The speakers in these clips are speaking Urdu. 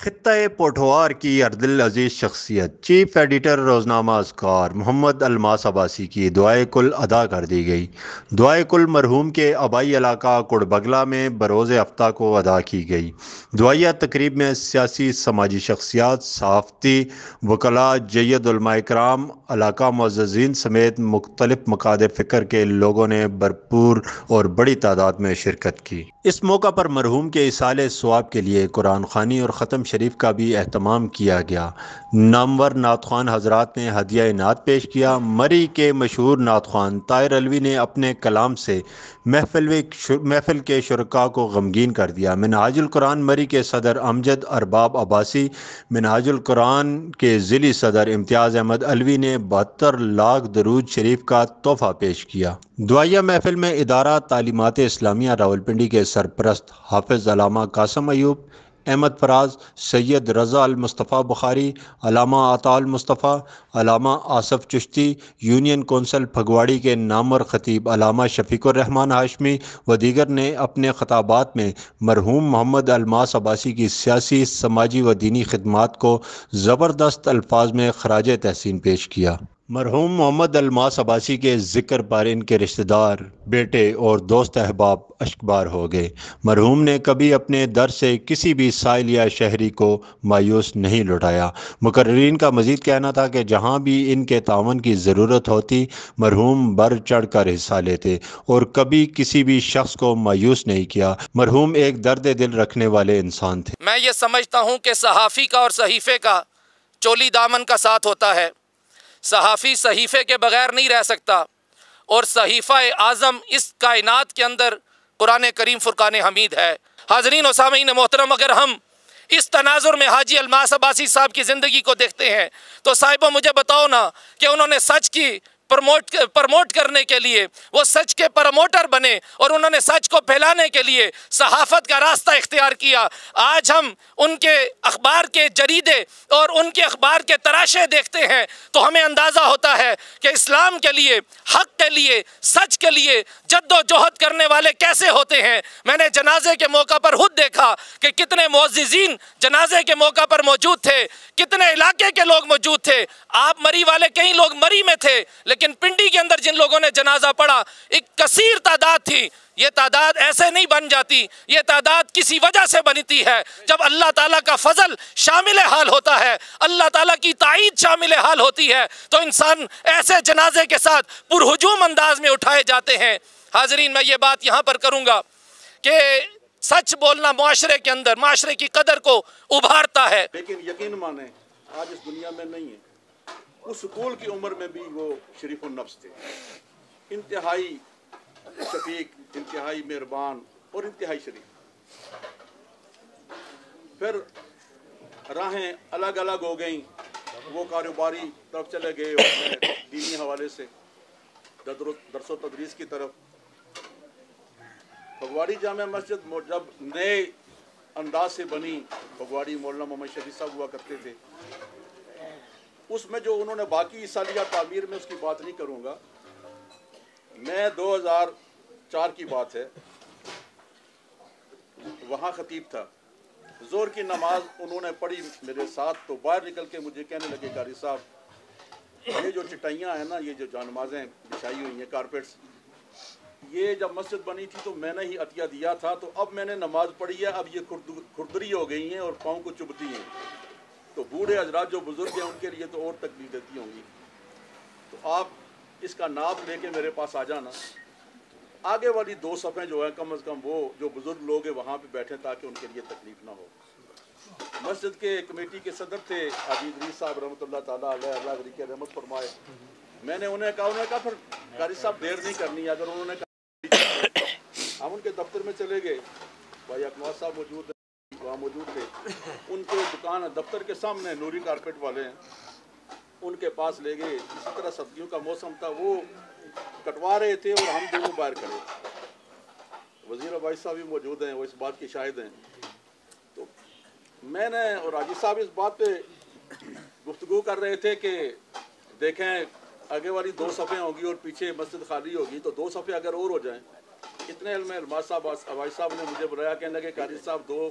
خطۂ پوٹھوار کی اردل عزیز شخصیت چیف ایڈیٹر روزنامہ اذکار محمد الماس عباسی کی دعائے کل ادا کر دی گئی۔ دعائے کل مرحوم کے آبائی علاقہ کڑبگلا میں بروز ہفتہ کو ادا کی گئی۔ دعائیہ تقریب میں سیاسی سماجی شخصیات، صحافتی، وکلاء، جید علماء کرام، علاقہ معززین سمیت مختلف مقاصد فکر کے لوگوں نے بھرپور اور بڑی تعداد میں شرکت کی۔ اس موقع پر مرحوم کے ایصال ثواب کے لیے قرآن خوانی اور ختم شریف کا بھی اہتمام کیا گیا۔ نامور نعت خوان حضرات نے ہدیہ نعت پیش کیا۔ مری کے مشہور نعت خوان طاہر علوی نے اپنے کلام سے محفل کے شرکاء کو غمگین کر دیا۔ منہاج القرآن مری کے صدر امجد ارباب عباسی، منہاج القرآن کے ضلعی صدر امتیاز احمد علوی نے 72 لاکھ درود شریف کا تحفہ پیش کیا۔ دعائیہ محفل میں ادارہ تعلیمات اسلامیہ راولپنڈی کے سرپرست حافظ علامہ قاسم ایوب، احمد فراز، سید رضا المصطفیٰ بخاری، علامہ عطا المصطفیٰ، علامہ آصف چشتی، یونین کونسل پھگواڑی کے نامور خطیب علامہ شفیق الرحمن ہاشمی و دیگر نے اپنے خطابات میں مرحوم محمد الماس عباسی کی سیاسی، سماجی و دینی خدمات کو زبردست الفاظ میں خراج تحسین پیش کیا۔ مرحوم محمد الماس عباسی کے ذکر پر ان کے رشتہ دار، بیٹے اور دوست احباب اشکبار ہو گئے۔ مرحوم نے کبھی اپنے در سے کسی بھی سائل یا شہری کو مایوس نہیں لوٹایا۔ مقررین کا مزید کہنا تھا کہ جہاں بھی ان کے تعاون کی ضرورت ہوتی، مرحوم بڑھ چڑھ کر حصہ لیتے اور کبھی کسی بھی شخص کو مایوس نہیں کیا۔ مرحوم ایک درد دل رکھنے والے انسان تھے۔ میں یہ سمجھتا ہوں کہ صحافی کا اور صحیفے کا چولی دامن کا ساتھ ہوتا ہے۔ صحافی صحیفے کے بغیر نہیں رہ سکتا، اور صحیفہ اعظم اس کائنات کے اندر قرآن کریم فرقان حمید ہے۔ حاضرین و سامعین محترم، اگر ہم اس تناظر میں حاجی الماس عباسی صاحب کی زندگی کو دیکھتے ہیں تو صاحبہ مجھے بتاؤ نا کہ انہوں نے سچ کی پروموٹ کرنے کے لیے وہ سچ کے پروموٹر بنے، اور انہوں نے سچ کو پھیلانے کے لیے صحافت کا راستہ اختیار کیا۔ آج ہم ان کے اخبار کے جریدے اور ان کے اخبار کے تراشے دیکھتے ہیں تو ہمیں اندازہ ہوتا ہے کہ اسلام کے لیے، حق کے لیے، سچ کے لیے جد و جہد کرنے والے کیسے ہوتے ہیں۔ میں نے جنازے کے موقع پر خود دیکھا کہ کتنے معززین جنازے کے موقع پر موجود تھے، کتنے علاقے کے لوگ موجود تھے۔ آپ مری والے کئی لوگ مری میں تھے، لیکن پنڈی کے اندر جن لوگوں نے جنازہ پڑھا ایک کثیر تعداد تھی۔ یہ تعداد ایسے نہیں بن جاتی، یہ تعداد کسی وجہ سے بنتی ہے۔ جب اللہ تعالیٰ کا فضل شامل حال ہوتا ہے، اللہ تعالیٰ کی تائید شامل حال ہوتی ہے، تو انسان ایسے جنازے کے ساتھ پرہجوم انداز میں اٹھائے جاتے ہیں۔ حاضرین، میں یہ بات یہاں پر کروں گا کہ سچ بولنا معاشرے کے اندر معاشرے کی قدر کو ابھارتا ہے، لیکن یقین مانیں آج اس دنیا میں نہیں ہے۔ اس سکول کی عمر میں بھی وہ شریف النفس تھے، انتہائی شفیق، انتہائی مہربان اور انتہائی شریف۔ پھر راہیں الگ الگ ہو گئیں، وہ کاروباری طرف چلے گئے اور دینی حوالے سے درس و تدریس کی طرف۔ پھگواڑی جامع مسجد جب نئے انداز سے بنی، پھگواڑی مولانا محمد شفیع صاحب ہوا کرتے تھے، اس میں جو انہوں نے باقی سالیہ تعمیر میں اس کی بات نہیں کروں گا میں۔ 2004 کی بات ہے، وہاں خطیب تھا، ظہر کی نماز انہوں نے پڑھی میرے ساتھ، تو باہر نکل کے مجھے کہنے لگے قاری صاحب یہ جو چٹائیاں ہیں نا، یہ جو جانمازیں بچھائی ہوئی ہیں کارپیٹس، یہ جب مسجد بنی تھی تو میں نے ہی عطیہ دیا تھا، تو اب میں نے نماز پڑھی ہے، اب یہ کھردری ہو گئی ہیں اور پاؤں کو چبھتی ہیں، تو بوڑھے حضرات جو بزرگ ہیں ان کے لیے تو اور تکلیف دیتی ہوں گی، تو آپ اس کا ناپ لے کے میرے پاس آ جانا۔ آگے والی 2 صفیں جو ہیں کم از کم وہ جو بزرگ لوگ ہیں وہاں پہ بیٹھے تاکہ ان کے لیے تکلیف نہ ہو۔ مسجد کے کمیٹی کے صدر تھے حاجی ادریس صاحب رحمۃ اللہ تعالیٰ علیہ، اللہ علیہ کی رحمت فرمائے۔ میں نے انہیں کہا پھر قاری صاحب دیر نہیں کرنی ہے، اگر انہوں نے کہا ہم ان کے دفتر میں چلے گئے، بھائی اکنواز صاحب موجود ہیں، وہاں موجود تھے، ان کے دکان دفتر کے سامنے نوری کارپیٹ والے ہیں، ان کے پاس لے گئے۔ اسی طرح سردیوں کا موسم تھا، وہ کٹوا رہے تھے اور ہم دونوں باہر کھڑے۔ وزیر عباس صاحب بھی موجود ہیں، وہ اس بات کے شاہد ہیں۔ تو میں نے اور حاجی صاحب اس بات پہ گفتگو کر رہے تھے کہ دیکھیں آگے والی 2 صفیں ہوں گی اور پیچھے مسجد خالی ہوگی، تو 2 صفیں اگر اور ہو جائیں۔ اتنے علم علماء صاحب عباس صاحب نے مجھے بلایا، کہنے لگے قاری صاحب 2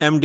MD